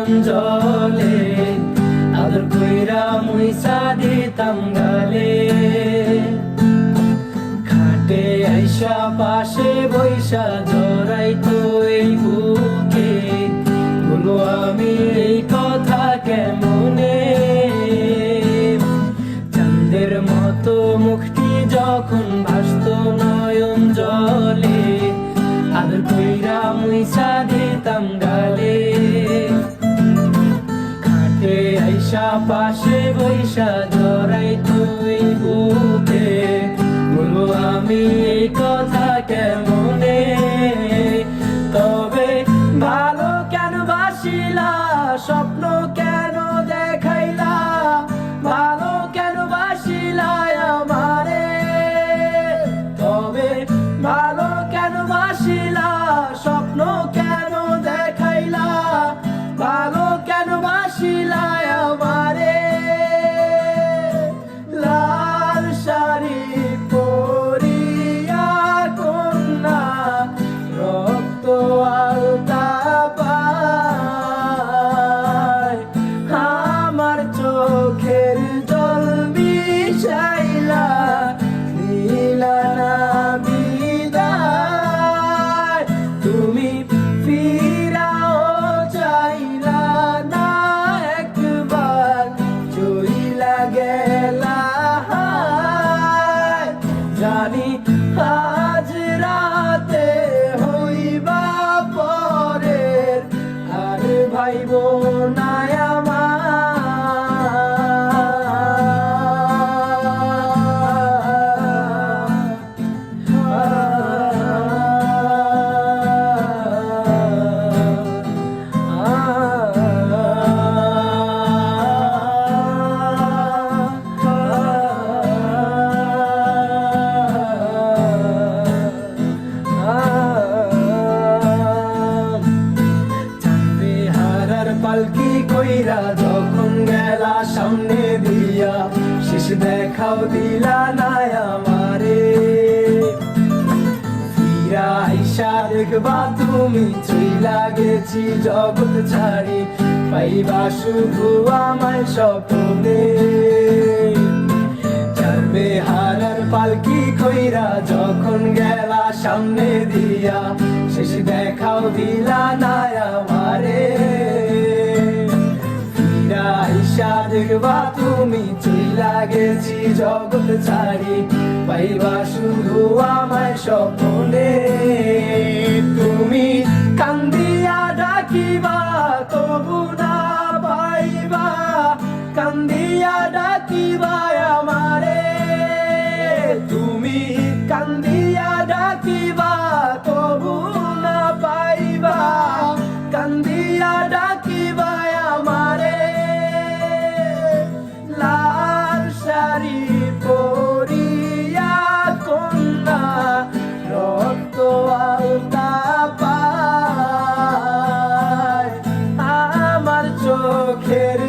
নয়ন জলে, আদর কইরা মুইসা দিতাম গালে। খাটে আইসা পাশে বৈশা জড়াইতো এই বুকে, বলো আমি এই কথা কেমনে। চাঁদের মতো মুখটি যখন ভাসতো নয়ন জলে, আদর কইরা মুইসা দিতাম গালে। খাটে আইসা পাশে বৈশা জড়াইতো এই বুকে, বলো আমি এই কথা কেমনে। তবে ভালো কেন বাসিলা, স্বপ্ন কেন দেখাইলা, ভালো কেন বাসিলা আমারে। তবে ভালো কেন বাসিলা, স্বপ্ন কেন দেখাইলা, ভালো কেন বাসিলা আমারে। লাল শাড়ি পরিয়া কন্যা, রক্ত আলতা পায়, আমার চোখের জল মিশাইলা দিলা না বিদায়। তুমি ফিরাও চাইলা না একবার, চইলা গেলা। জানি আজ রাতে হইবা পরের, আর ভাইব না পালকি কইরা যখন গেলা সামনে দিয়া, শেষ দেখাও দিলা না আমারে। ফিরা আইসা দেখবা তুমি চইলা গেছি জগৎ ছাড়ি, পাইবা শুধু আমায় স্বপ্নে। চারবে হারার পালকি কইরা যখন গেলা সামনে দিয়া, শেষ দেখাও দিলা না আমারে। আইসা দেখবা তুমি চইলা গেছি জগৎ ছাড়ি, পাইবা শুধু আমায় স্বপ্নে। তুমি কান্দিয়া ডাকিবা তবু না পাইবা, কান্দিয়া ডাকিবা আমারে। তুমি কান্দিয়া ডাকিবা তবু না পাইবা, কান্দিয়া ডাকিবা আমারে। লাল শাড়ি পরিয়া কন্যা, রক্ত আলতা পায়, আমার চোখের